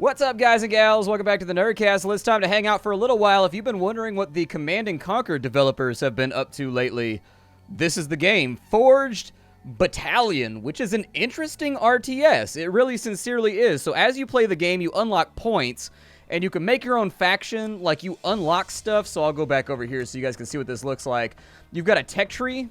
What's up, guys and gals? Welcome back to the Nerdcast. Well, it's time to hang out for a little while. If you've been wondering what the Command & Conquer developers have been up to lately, this is the game. Forged Battalion, which is an interesting RTS. It really sincerely is. So as you play the game, you unlock points, and you can make your own faction. Like, you unlock stuff. So I'll go back over here so you guys can see what this looks like. You've got a tech tree.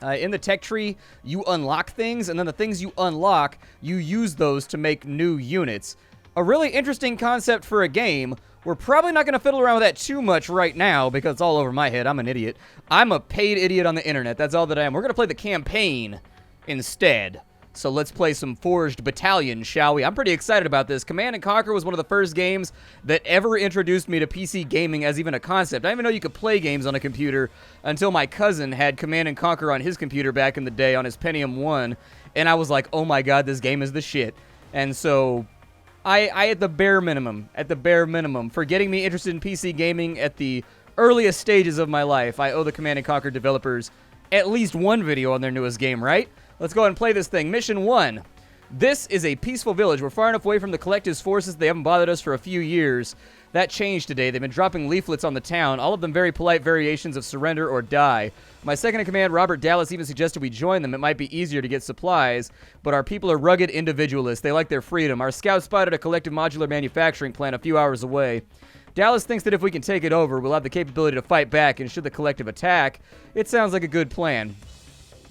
In the tech tree, you unlock things, and then the things you unlock, you use those to make new units. A really interesting concept for a game. We're probably not going to fiddle around with that too much right now because it's all over my head. I'm an idiot. I'm a paid idiot on the internet. That's all that I am. We're going to play the campaign instead. So let's play some Forged Battalion, shall we? I'm pretty excited about this. Command & Conquer was one of the first games that ever introduced me to PC gaming as even a concept. I didn't even know you could play games on a computer until my cousin had Command & Conquer on his computer back in the day on his Pentium 1. And I was like, oh my god, this game is the shit. And so I at the bare minimum, for getting me interested in PC gaming at the earliest stages of my life, I owe the Command & Conquer developers at least one video on their newest game, right? Let's go ahead and play this thing. Mission 1. This is a peaceful village. We're far enough away from the Collective's forces. They haven't bothered us for a few years. That changed today. They've been dropping leaflets on the town, all of them very polite variations of surrender or die. My second-in-command, Robert Dallas, even suggested we join them. It might be easier to get supplies, but our people are rugged individualists. They like their freedom. Our scouts spotted a Collective modular manufacturing plant a few hours away. Dallas thinks that if we can take it over, we'll have the capability to fight back, and should the Collective attack, it sounds like a good plan.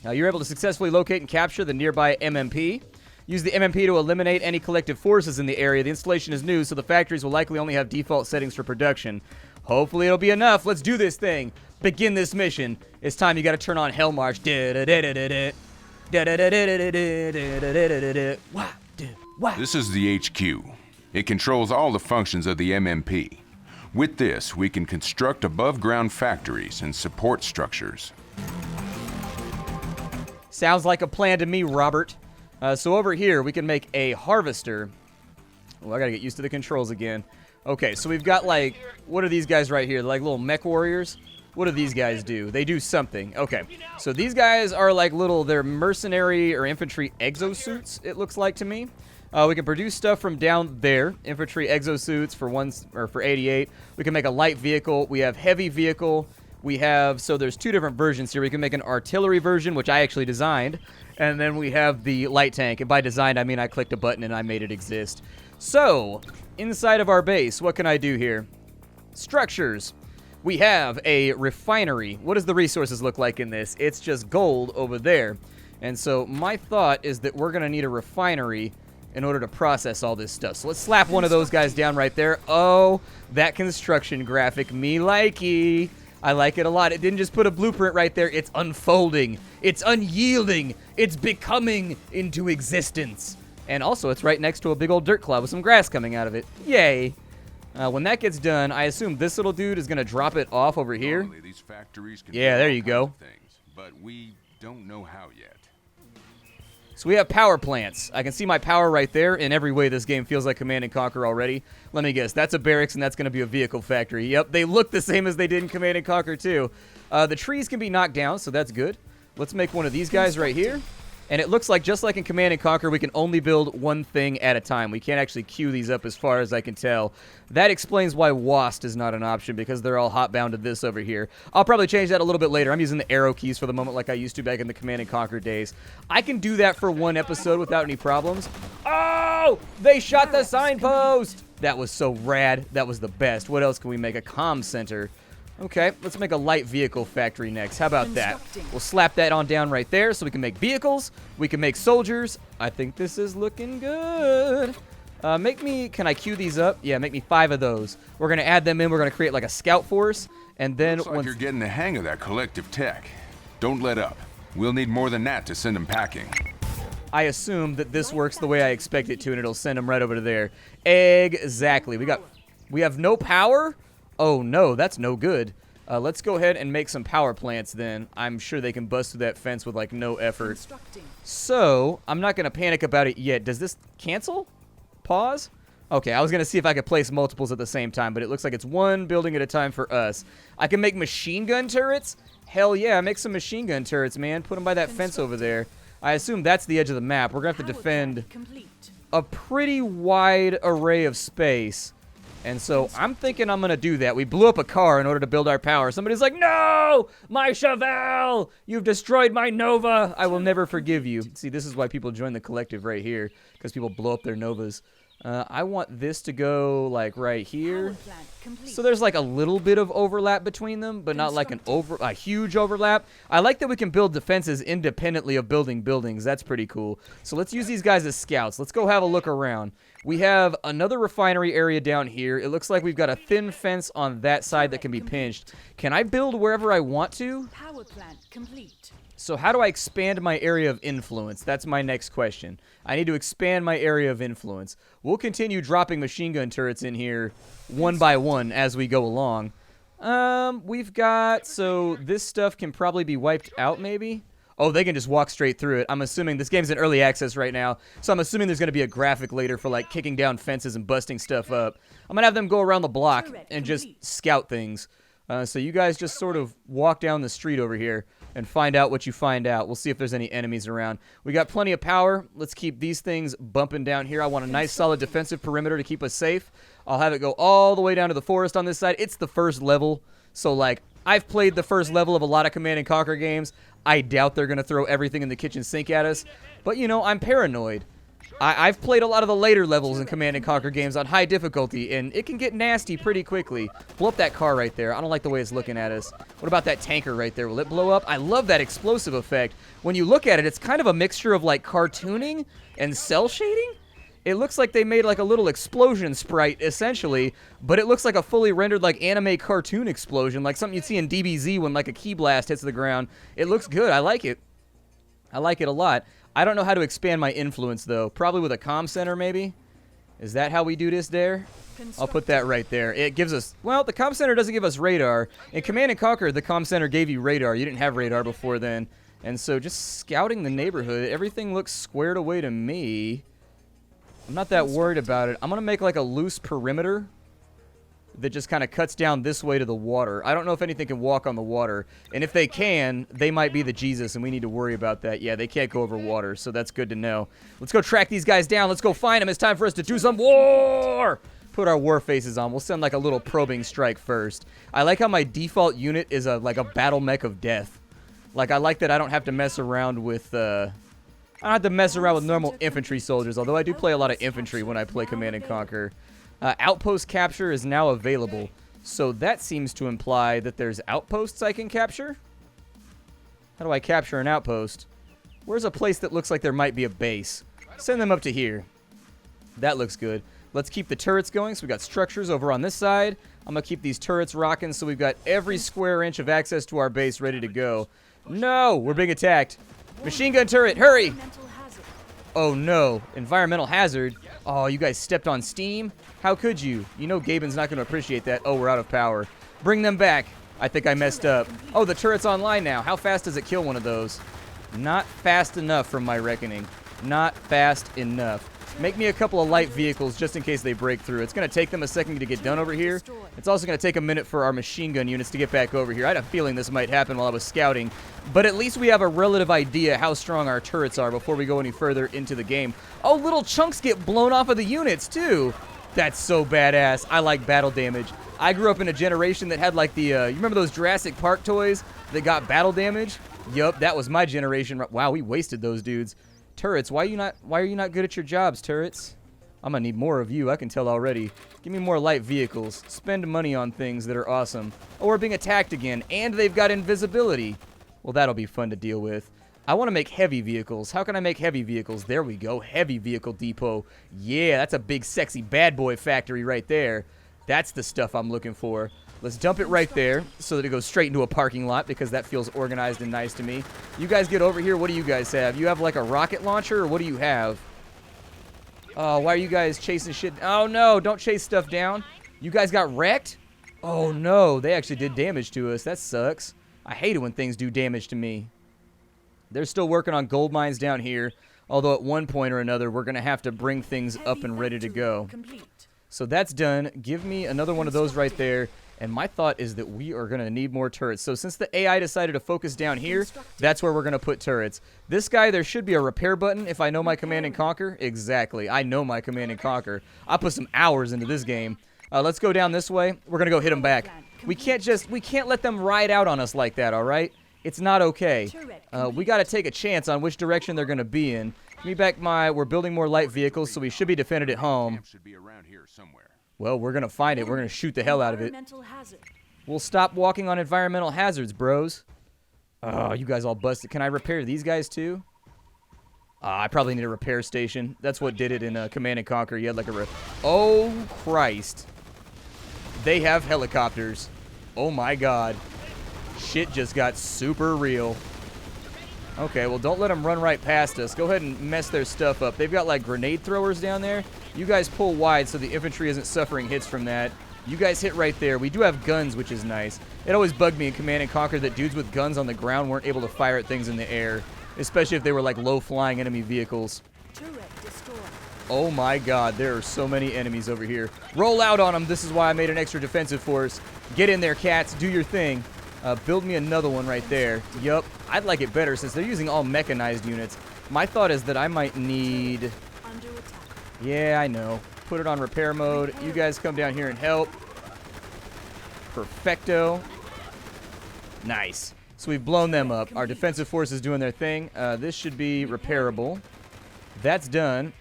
Now, you're able to successfully locate and capture the nearby MMP. Use the MMP to eliminate any Collective forces in the area. The installation is new, so the factories will likely only have default settings for production. Hopefully it'll be enough. Let's do this thing. Begin this mission. It's time. You got to turn on Hell March. This is the HQ. It controls all the functions of the MMP. With this, we can construct above-ground factories and support structures. Sounds like a plan to me, Robert. So over here, we can make a harvester. Oh, I gotta get used to the controls again. Okay, so we've got, like, what are these guys right here? They're like little mech warriors? What do these guys do? They do something. Okay, so these guys are like they're mercenary or infantry exosuits, it looks like to me. We can produce stuff from down there. Infantry exosuits for 88. We can make a light vehicle. We have heavy vehicle. We have, so there's two different versions here. We can make an artillery version, which I actually designed. And then we have the light tank. And by designed, I mean I clicked a button and I made it exist. So, inside of our base, what can I do here? Structures. We have a refinery. What does the resources look like in this? It's just gold over there. And so my thought is that we're going to need a refinery in order to process all this stuff. So let's slap one of those guys down right there. Oh, that construction graphic, me likey. I like it a lot. It didn't just put a blueprint right there. It's unfolding. It's unyielding. It's becoming into existence. And also, it's right next to a big old dirt cloud with some grass coming out of it. Yay. When that gets done, I assume this little dude is going to drop it off over here. These factories can yeah, there you go. Things, but we don't know how yet. So we have power plants. I can see my power right there. In every way, this game feels like Command & Conquer already. Let me guess. That's a barracks, and that's going to be a vehicle factory. Yep, they look the same as they did in Command & Conquer 2. The trees can be knocked down, so that's good. Let's make one of these guys right here. And it looks like, just like in Command & Conquer, we can only build one thing at a time. We can't actually queue these up as far as I can tell. That explains why WASD is not an option, because they're all hot-bound to this over here. I'll probably change that a little bit later. I'm using the arrow keys for the moment like I used to back in the Command & Conquer days. I can do that for one episode without any problems. Oh! They shot the signpost! That was so rad. That was the best. What else can we make? A comm center. Okay, let's make a light vehicle factory next. How about that? We'll slap that on down right there so we can make vehicles. We can make soldiers. I think this is looking good. Can I queue these up? Yeah, make me 5 of those. We're going to add them in. We're going to create like a scout force. And then Looks like you're getting the hang of that collective tech. Don't let up. We'll need more than that to send them packing. I assume that this works the way I expect it to, and it'll send them right over to there. Exactly. We have no power? Oh, no, that's no good. Let's go ahead and make some power plants then. I'm sure they can bust through that fence with, like, no effort. So, I'm not going to panic about it yet. Does this cancel? Pause? Okay, I was going to see if I could place multiples at the same time, but it looks like it's one building at a time for us. I can make machine gun turrets? Hell yeah, make some machine gun turrets, man. Put them by that fence over there. I assume that's the edge of the map. We're going to have to defend a pretty wide array of space. And so I'm thinking I'm going to do that. We blew up a car in order to build our power. Somebody's like, no, my Chevelle, you've destroyed my Nova. I will never forgive you. See, this is why people join the collective right here, because people blow up their Novas. I want this to go like right here. So there's like a little bit of overlap between them, but not like a huge overlap. I like that we can build defenses independently of building buildings. That's pretty cool. So let's use these guys as scouts. Let's go have a look around. We have another refinery area down here. It looks like we've got a thin fence on that side that can be pinched. Can I build wherever I want to? Power plant complete. So how do I expand my area of influence? That's my next question. I need to expand my area of influence. We'll continue dropping machine gun turrets in here one by one as we go along. We've got, so this stuff can probably be wiped out maybe? Oh, they can just walk straight through it. I'm assuming this game's in early access right now, so I'm assuming there's going to be a graphic later for like kicking down fences and busting stuff up. I'm going to have them go around the block and just scout things. So you guys just sort of walk down the street over here and find out what you find out. We'll see if there's any enemies around. We got plenty of power. Let's keep these things bumping down here. I want a nice solid defensive perimeter to keep us safe. I'll have it go all the way down to the forest on this side. It's the first level, so like I've played the first level of a lot of Command & Conquer games. I doubt they're going to throw everything in the kitchen sink at us, but you know, I'm paranoid. I've played a lot of the later levels in Command & Conquer games on high difficulty, and it can get nasty pretty quickly. Blow up that car right there. I don't like the way it's looking at us. What about that tanker right there? Will it blow up? I love that explosive effect. When you look at it, it's kind of a mixture of like cartooning and cell shading. It looks like they made like a little explosion sprite, essentially, but it looks like a fully rendered like anime cartoon explosion, like something you'd see in DBZ when like a key blast hits the ground. It looks good. I like it. I like it a lot. I don't know how to expand my influence, though. Probably with a comm center, maybe? Is that how we do this there? I'll put that right there. It gives us... Well, the comm center doesn't give us radar. In Command & Conquer, the comm center gave you radar. You didn't have radar before then. And so just scouting the neighborhood, everything looks squared away to me. I'm not that worried about it. I'm going to make like a loose perimeter that just kind of cuts down this way to the water. I don't know if anything can walk on the water. And if they can, they might be the Jesus, and we need to worry about that. Yeah, they can't go over water, so that's good to know. Let's go track these guys down. Let's go find them. It's time for us to do some war! Put our war faces on. We'll send like a little probing strike first. I like how my default unit is like a battle mech of death. Like, I like that I don't have to mess around with... I don't have to mess around with normal infantry soldiers, although I do play a lot of infantry when I play Command & Conquer. Outpost capture is now available, so that seems to imply that there's outposts I can capture? How do I capture an outpost? Where's a place that looks like there might be a base? Send them up to here. That looks good. Let's keep the turrets going, so we've got structures over on this side. I'm going to keep these turrets rocking so we've got every square inch of access to our base ready to go. No! We're being attacked. Machine gun turret, hurry! Oh no, environmental hazard. Oh, you guys stepped on steam? How could you? You know Gaben's not going to appreciate that. Oh, we're out of power. Bring them back. I think I messed up. Oh, the turret's online now. How fast does it kill one of those? Not fast enough from my reckoning. Not fast enough. Make me a couple of light vehicles just in case they break through. It's going to take them a second to get done over here. It's also going to take a minute for our machine gun units to get back over here. I had a feeling this might happen while I was scouting, but at least we have a relative idea how strong our turrets are before we go any further into the game. Oh, little chunks get blown off of the units, too. That's so badass. I like battle damage. I grew up in a generation that had like the, you remember those Jurassic Park toys that got battle damage? Yup, that was my generation. Wow, we wasted those dudes. Turrets, why are you not good at your jobs, turrets? I'm gonna need more of you, I can tell already. Give me more light vehicles. Spend money on things that are awesome. Oh, we're being attacked again, and they've got invisibility. Well, that'll be fun to deal with. I want to make heavy vehicles. How can I make heavy vehicles? There we go, heavy vehicle depot. Yeah, that's a big, sexy bad boy factory right there. That's the stuff I'm looking for. Let's dump it right there so that it goes straight into a parking lot because that feels organized and nice to me. You guys get over here. What do you guys have? You have like a rocket launcher or what do you have? Oh, why are you guys chasing shit? Oh, no. Don't chase stuff down. You guys got wrecked? Oh, no. They actually did damage to us. That sucks. I hate it when things do damage to me. They're still working on gold mines down here, although at one point or another we're going to have to bring things up and ready to go. So that's done. Give me another one of those right there. And my thought is that we are going to need more turrets. So since the AI decided to focus down here, that's where we're going to put turrets. This guy, there should be a repair button if I know my Command and Conquer. Exactly. I know my Command and Conquer. I put some hours into this game. Let's go down this way. We're going to go hit them back. We can't let them ride out on us like that, all right? It's not okay. We got to take a chance on which direction they're going to be in. Give me back we're building more light vehicles, so we should be defended at home. Should be around here somewhere. Well, we're going to find it. We're going to shoot the hell out of it. We'll stop walking on environmental hazards, bros. Oh, you guys all busted. Can I repair these guys too? I probably need a repair station. That's what did it in Command & Conquer. You had like a... Oh, Christ. They have helicopters. Oh, my God. Shit just got super real. Okay, well, don't let them run right past us. Go ahead and mess their stuff up. They've got, like, grenade throwers down there. You guys pull wide so the infantry isn't suffering hits from that. You guys hit right there. We do have guns, which is nice. It always bugged me in Command & Conquer that dudes with guns on the ground weren't able to fire at things in the air, especially if they were, like, low-flying enemy vehicles. Oh, my God. There are so many enemies over here. Roll out on them. This is why I made an extra defensive force. Get in there, cats. Do your thing. Build me another one right there. Yup. I'd like it better since they're using all mechanized units. My thought is that I might need... Yeah, I know. Put it on repair mode. You guys come down here and help. Perfecto. Nice. So we've blown them up. Our defensive force is doing their thing. This should be repairable. That's done.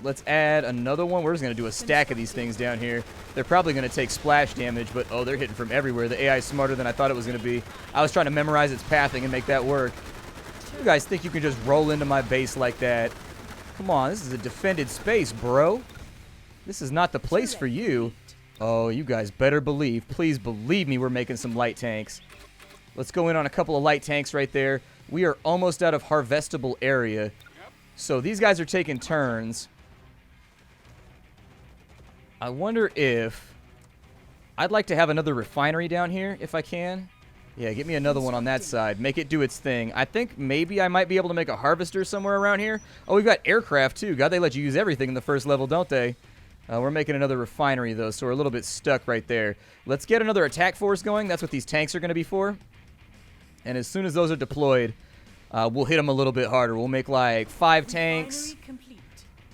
Let's add another one. We're just going to do a stack of these things down here. They're probably going to take splash damage, but oh, they're hitting from everywhere. The AI is smarter than I thought it was going to be. I was trying to memorize its pathing and make that work. You guys think you can just roll into my base like that? Come on, this is a defended space, bro. This is not the place for you. Oh, you guys better believe. Please believe me, we're making some light tanks. Let's go in on a couple of light tanks right there. We are almost out of harvestable area. So these guys are taking turns. I wonder if... I'd like to have another refinery down here, if I can. Yeah, get me another one on that side. Make it do its thing. I think maybe I might be able to make a harvester somewhere around here. Oh, we've got aircraft, too. God, they let you use everything in the first level, don't they? We're making another refinery, though, so we're a little bit stuck right there. Let's get another attack force going. That's what these tanks are going to be for. And as soon as those are deployed, we'll hit them a little bit harder. We'll make, like, 5 tanks.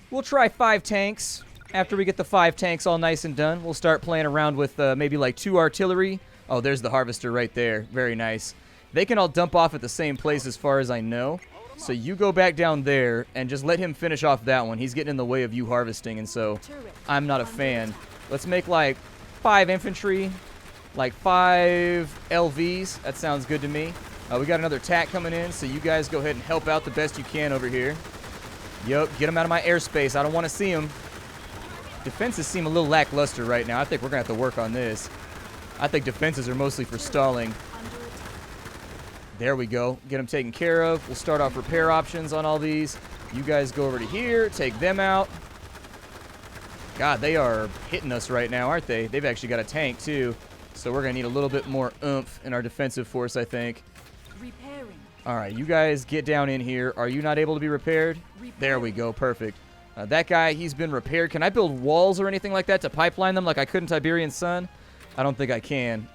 We'll try 5 tanks. After we get the 5 tanks all nice and done, we'll start playing around with maybe like 2 artillery. Oh, there's the harvester right there. Very nice. They can all dump off at the same place as far as I know. So you go back down there and just let him finish off that one. He's getting in the way of you harvesting, and so I'm not a fan. Let's make like 5 infantry, like 5 LVs. That sounds good to me. We got another attack coming in, so you guys go ahead and help out the best you can over here. Yup, get them out of my airspace. I don't want to see them. Defenses seem a little lackluster right now. I think we're going to have to work on this. I think defenses are mostly for stalling. There we go. Get them taken care of. We'll start off repair options on all these. You guys go over to here. Take them out. God, they are hitting us right now, aren't they? They've actually got a tank, too. So we're going to need a little bit more oomph in our defensive force, I think. All right, you guys get down in here. Are you not able to be repaired? There we go. Perfect. That guy, he's been repaired. Can I build walls or anything like that to pipeline them like I could in Tiberian Sun? I don't think I can.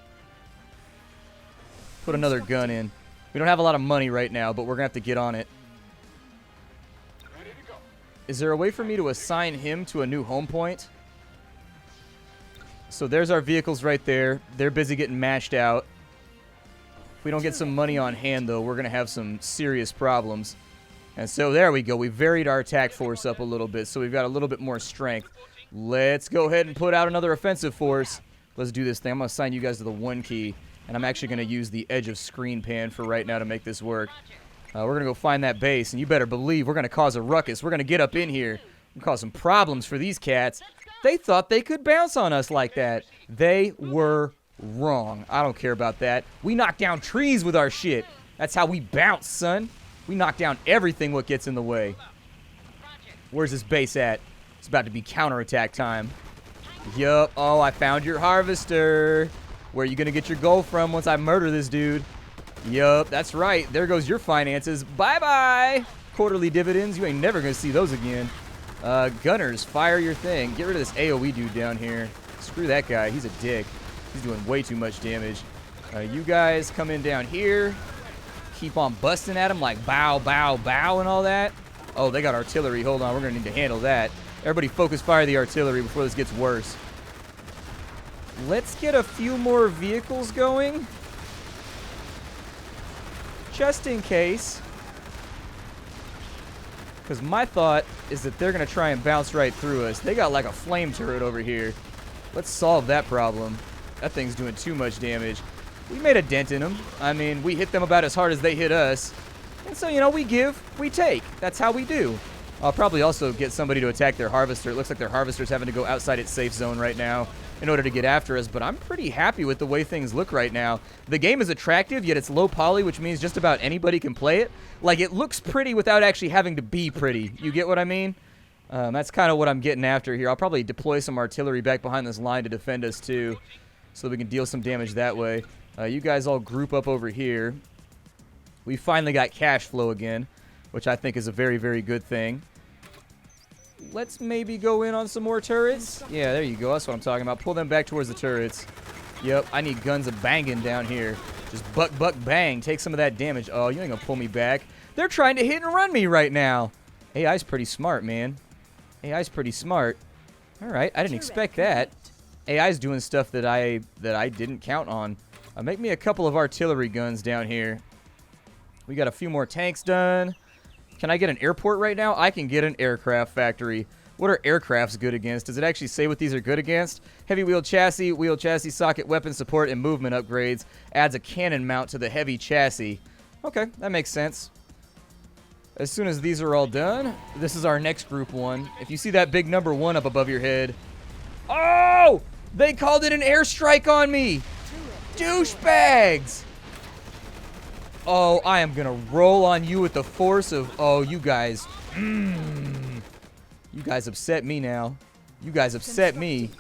Put another gun in. We don't have a lot of money right now, but we're going to have to get on it. Is there a way for me to assign him to a new home point? So there's our vehicles right there. They're busy getting mashed out. If we don't get some money on hand, though, we're going to have some serious problems. And so there we go. We varied our attack force up a little bit, so we've got a little bit more strength. Let's go ahead and put out another offensive force. Let's do this thing. I'm going to assign you guys to the 1 key, and I'm actually going to use the edge of screen pan for right now to make this work. We're going to go find that base, and you better believe we're going to cause a ruckus. We're going to get up in here and cause some problems for these cats. They thought they could bounce on us like that. They were wrong. I don't care about that. We knock down trees with our shit. That's how we bounce, son. We knock down everything what gets in the way. Where's this base at? It's about to be counterattack time. Yup. Oh, I found your harvester. Where are you going to get your gold from once I murder this dude? Yup, that's right. There goes your finances. Bye-bye. Quarterly dividends. You ain't never going to see those again. Gunners, fire your thing. Get rid of this AoE dude down here. Screw that guy. He's a dick. He's doing way too much damage. You guys come in down here. Keep on busting at him like bow, bow, bow and all that. Oh, they got artillery. Hold on, we're going to need to handle that. Everybody focus fire the artillery before this gets worse. Let's get a few more vehicles going. Just in case. Because my thought is that they're going to try and bounce right through us. They got like a flame turret over here. Let's solve that problem. That thing's doing too much damage. We made a dent in them. I mean, we hit them about as hard as they hit us. And so, you know, we give, we take. That's how we do. I'll probably also get somebody to attack their harvester. It looks like their harvester's having to go outside its safe zone right now in order to get after us, but I'm pretty happy with the way things look right now. The game is attractive, yet it's low poly, which means just about anybody can play it. Like, it looks pretty without actually having to be pretty. You get what I mean? That's kind of what I'm getting after here. I'll probably deploy some artillery back behind this line to defend us, too, so that we can deal some damage that way. You guys all group up over here. We finally got cash flow again, which I think is a very, very good thing. Let's maybe go in on some more turrets. Yeah, there you go. That's what I'm talking about. Pull them back towards the turrets. Yep, I need guns a-banging down here. Just buck, buck, bang. Take some of that damage. Oh, you ain't gonna pull me back. They're trying to hit and run me right now. AI's pretty smart, man. AI's pretty smart. All right, I didn't expect that. AI's doing stuff that I didn't count on. Make me a couple of artillery guns down here. We got a few more tanks done. Can I get an airport right now? I can get an aircraft factory. What are aircrafts good against? Does it actually say what these are good against? Heavy wheel chassis socket, weapon support, and movement upgrades. Adds a cannon mount to the heavy chassis. Okay, that makes sense. As soon as these are all done, this is our next group one. If you see that big number 1 up above your head. Oh! They called it an airstrike on me! Douchebags! Oh, I am gonna roll on you with the force of... Oh, you guys... You guys upset me now. You guys upset me.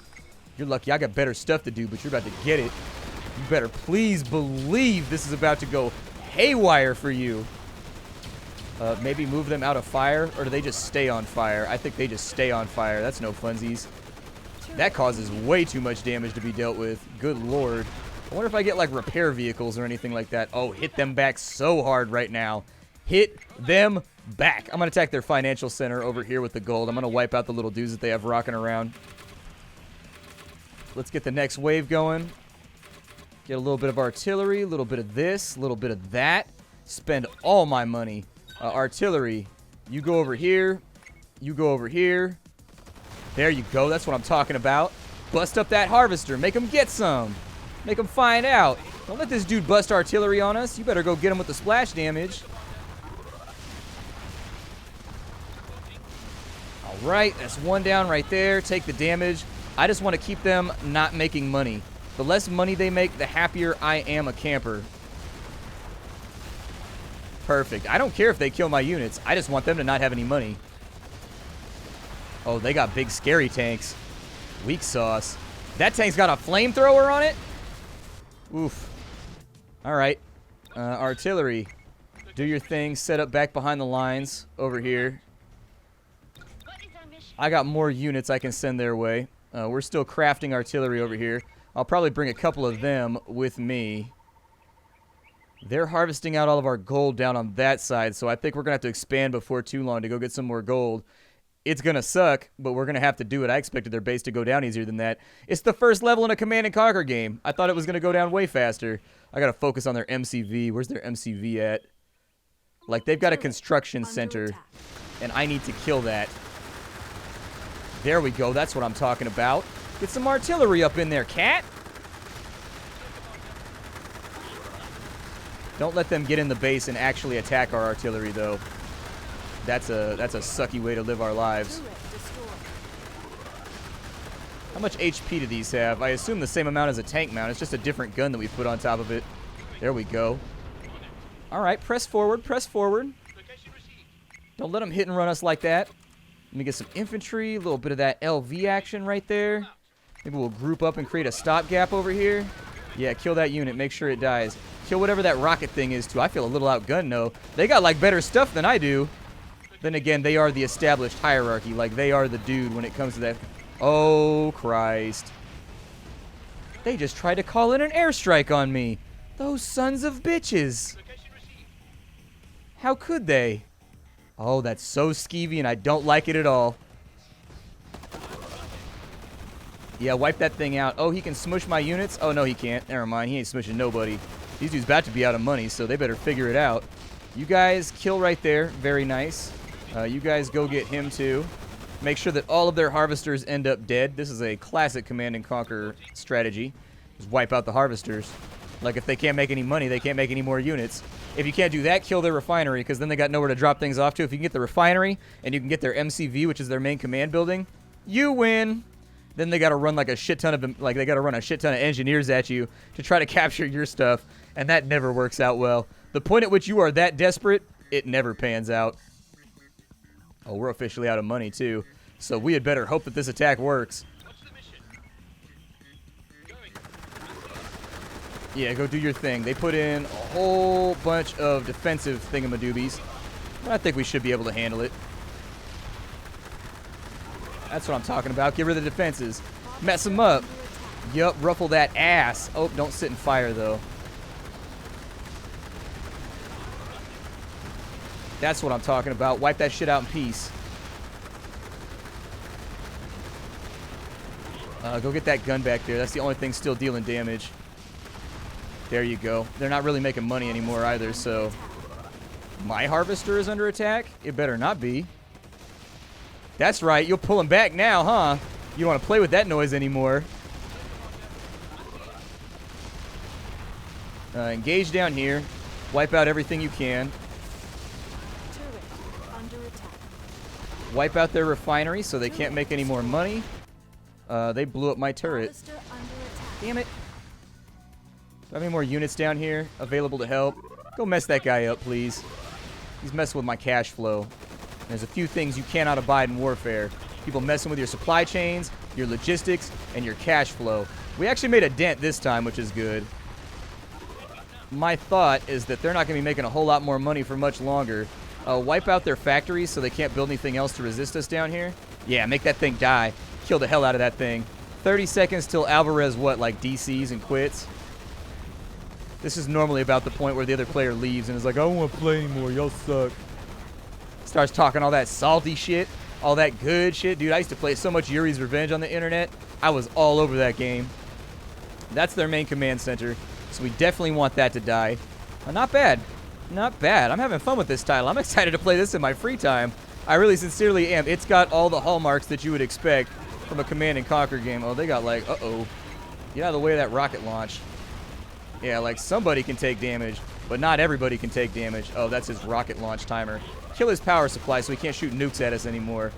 You're lucky I got better stuff to do, but you're about to get it. You better please believe this is about to go haywire for you. Maybe move them out of fire, or do they just stay on fire? I think they just stay on fire. That's no funsies. That causes way too much damage to be dealt with. Good lord. I wonder if I get, like, repair vehicles or anything like that. Oh, hit them back so hard right now. Hit them back. I'm going to attack their financial center over here with the gold. I'm going to wipe out the little dudes that they have rocking around. Let's get the next wave going. Get a little bit of artillery, a little bit of this, a little bit of that. Spend all my money. Artillery, you go over here. You go over here. There you go. That's what I'm talking about. Bust up that harvester. Make them get some. Make them find out. Don't let this dude bust artillery on us. You better go get him with the splash damage. All right, that's one down right there. Take the damage. I just want to keep them not making money. The less money they make, the happier I am a camper. Perfect. I don't care if they kill my units. I just want them to not have any money. Oh, they got big scary tanks. Weak sauce. That tank's got a flamethrower on it? Oof. All right. Artillery. Do your thing. Set up back behind the lines over here. I got more units I can send their way. We're still crafting artillery over here. I'll probably bring a couple of them with me. They're harvesting out all of our gold down on that side, so I think we're going to have to expand before too long to go get some more gold. It's going to suck, but we're going to have to do it. I expected their base to go down easier than that. It's the first level in a Command & Conquer game. I thought it was going to go down way faster. I got to focus on their MCV. Where's their MCV at? Like, they've got a construction center, and I need to kill that. There we go. That's what I'm talking about. Get some artillery up in there, cat. Don't let them get in the base and actually attack our artillery, though. That's a sucky way to live our lives. How much HP do these have? I assume the same amount as a tank mount. It's just a different gun that we put on top of it. There we go. All right, press forward, press forward. Don't let them hit and run us like that. Let me get some infantry, a little bit of that LV action right there. Maybe we'll group up and create a stopgap over here. Yeah, kill that unit. Make sure it dies. Kill whatever that rocket thing is, too. I feel a little outgunned, though. They got, like, better stuff than I do. Then again, they are the established hierarchy. Like, they are the dude when it comes to that. Oh, Christ. They just tried to call in an airstrike on me. Those sons of bitches. How could they? Oh, that's so skeevy, and I don't like it at all. Yeah, wipe that thing out. Oh, he can smush my units? Oh, no, he can't. Never mind. He ain't smushing nobody. These dudes about to be out of money, so they better figure it out. You guys kill right there. Very nice. You guys go get him, too. Make sure that all of their harvesters end up dead. This is a classic Command and Conquer strategy. Just wipe out the harvesters. Like, if they can't make any money, they can't make any more units. If you can't do that, kill their refinery, because then they got nowhere to drop things off to. If you can get the refinery, and you can get their MCV, which is their main command building, you win. Then they got to run like a shit ton of, like, they got to run a shit ton of engineers at you to try to capture your stuff, and that never works out well. The point at which you are that desperate, it never pans out. Oh, we're officially out of money, too. So we had better hope that this attack works. Yeah, go do your thing. They put in a whole bunch of defensive thingamadoobies. But I think we should be able to handle it. That's what I'm talking about. Get rid of the defenses. Mess them up. Yup, ruffle that ass. Oh, don't sit in fire, though. That's what I'm talking about. Wipe that shit out in peace. Go get that gun back there. That's the only thing still dealing damage. There you go. They're not really making money anymore either, so... My harvester is under attack? It better not be. That's right. You'll pull him back now, huh? You don't want to play with that noise anymore. Engage down here. Wipe out everything you can. Turret under attack. Wipe out their refinery so they can't make any more money. They blew up my turret. Harvester under attack. Damn it. Do I have any more units down here available to help? Go mess that guy up, please. He's messing with my cash flow. There's a few things you cannot abide in warfare. People messing with your supply chains, your logistics, and your cash flow. We actually made a dent this time, which is good. My thought is that they're not going to be making a whole lot more money for much longer. Wipe out their factories so they can't build anything else to resist us down here. Yeah, make that thing die. Kill the hell out of that thing. 30 seconds till Alvarez, what, like DCs and quits? This is normally about the point where the other player leaves and is like, I don't want to play anymore, y'all suck. Starts talking all that salty shit, all that good shit. Dude, I used to play so much Yuri's Revenge on the internet. I was all over that game. That's their main command center, so we definitely want that to die. Not bad. Not bad. I'm having fun with this title. I'm excited to play this in my free time. I really sincerely am. It's got all the hallmarks that you would expect from a Command and Conquer game. Oh, they got like, uh-oh. Get out of the way of that rocket launch. Yeah, like somebody can take damage, but not everybody can take damage. Oh, that's his rocket launch timer. Kill his power supply so he can't shoot nukes at us anymore.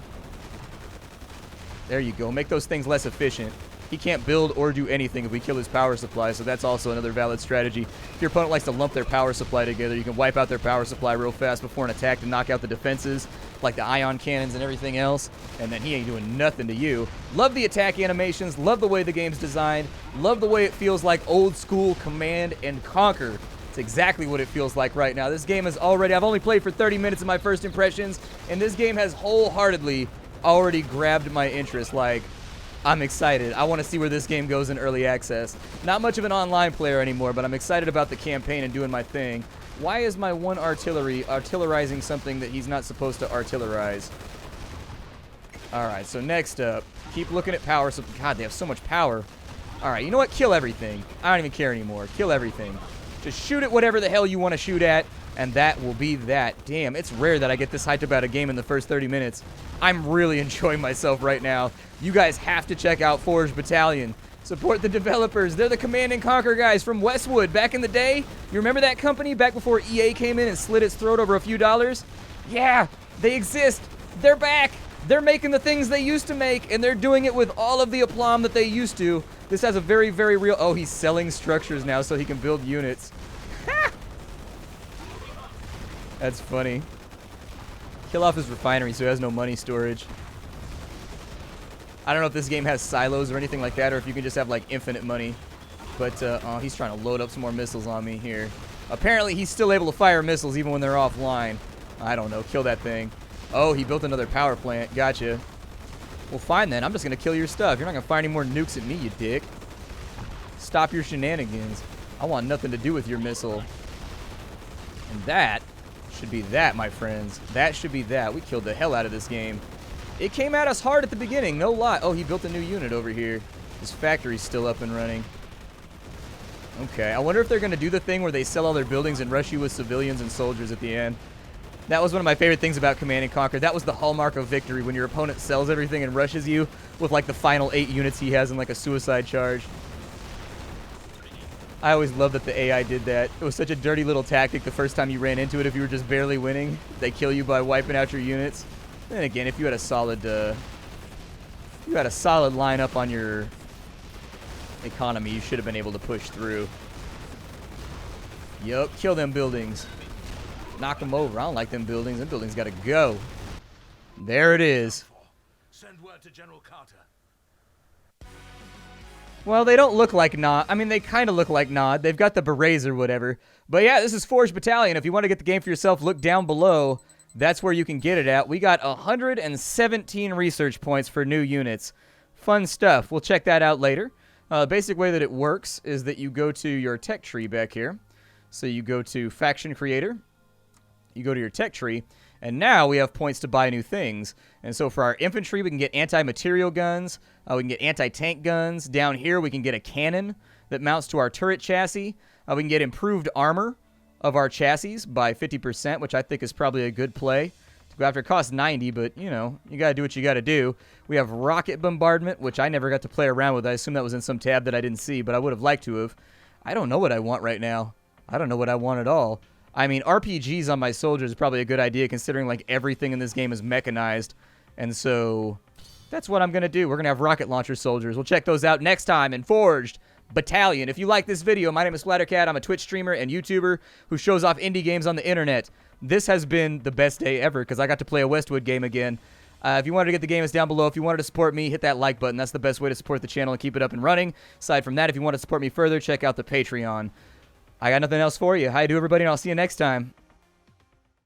There you go. Make those things less efficient. He can't build or do anything if we kill his power supply, so that's also another valid strategy. If your opponent likes to lump their power supply together, you can wipe out their power supply real fast before an attack to knock out the defenses, like the ion cannons and everything else, and then he ain't doing nothing to you. Love the attack animations, love the way the game's designed, love the way it feels like old school Command and Conquer. It's exactly what it feels like right now. This game is already, I've only played for 30 minutes in my first impressions, and this game has wholeheartedly already grabbed my interest. Like, I'm excited. I want to see where this game goes in early access. Not much of an online player anymore, but I'm excited about the campaign and doing my thing. Why is my one artillery artillerizing something that he's not supposed to artillerize? Alright, so next up, keep looking at power. God, they have so much power. Alright, you know what? Kill everything. I don't even care anymore. Kill everything. Just shoot at whatever the hell you want to shoot at, and that will be that. Damn, it's rare that I get this hyped about a game in the first 30 minutes. I'm really enjoying myself right now. You guys have to check out Forged Battalion. Support the developers. They're the Command and Conquer guys from Westwood back in the day. You remember that company back before EA came in and slit its throat over a few dollars? Yeah, they exist. They're back. They're making the things they used to make, and they're doing it with all of the aplomb that they used to. This has a very, very real... Oh, he's selling structures now so he can build units. That's funny. Kill off his refinery so he has no money storage. I don't know if this game has silos or anything like that, or if you can just have, like, infinite money. But, oh, he's trying to load up some more missiles on me here. Apparently, he's still able to fire missiles even when they're offline. I don't know. Kill that thing. Oh, he built another power plant. Gotcha. Well, fine then. I'm just going to kill your stuff. You're not going to fire any more nukes at me, you dick. Stop your shenanigans. I want nothing to do with your missile. And that should be that, my friends. That should be that. We killed the hell out of this game. It came at us hard at the beginning, no lie. Oh, he built a new unit over here. His factory's still up and running. Okay, I wonder if they're going to do the thing where they sell all their buildings and rush you with civilians and soldiers at the end. That was one of my favorite things about Command & Conquer. That was the hallmark of victory, when your opponent sells everything and rushes you with like the final 8 units he has in like a suicide charge. I always loved that the AI did that. It was such a dirty little tactic the first time you ran into it. If you were just barely winning, they kill you by wiping out your units. Then again, if you had a solid lineup on your economy, you should have been able to push through. Yup, kill them buildings. Knock them over. I don't like them buildings. Them buildings gotta go. There it is. Send word to General Carter. Well, they don't look like Nod. I mean, they kind of look like Nod. They've got the berets or whatever. But yeah, this is Forged Battalion. If you want to get the game for yourself, look down below. That's where you can get it at. We got 117 research points for new units. Fun stuff. We'll check that out later. Basic way that it works is that you go to your tech tree back here. So you go to Faction Creator. You go to your tech tree. And now we have points to buy new things. And so for our infantry, we can get anti-material guns. We can get anti-tank guns. Down here, we can get a cannon that mounts to our turret chassis. We can get improved armor of our chassis by 50%, which I think is probably a good play. To go after, it costs 90, but, you know, you got to do what you got to do. We have rocket bombardment, which I never got to play around with. I assume that was in some tab that I didn't see, but I would have liked to have. I don't know what I want right now. I don't know what I want at all. I mean, RPGs on my soldiers is probably a good idea, considering, like, everything in this game is mechanized. And so that's what I'm going to do. We're going to have rocket launcher soldiers. We'll check those out next time in Forged Battalion. If you like this video, my name is Splattercat. I'm a Twitch streamer and YouTuber who shows off indie games on the internet. This has been the best day ever because I got to play a Westwood game again. If you wanted to get the game, it's down below. If you wanted to support me, hit that like button. That's the best way to support the channel and keep it up and running. Aside from that, if you want to support me further, check out the Patreon. I got nothing else for you. Hi to everybody, and I'll see you next time.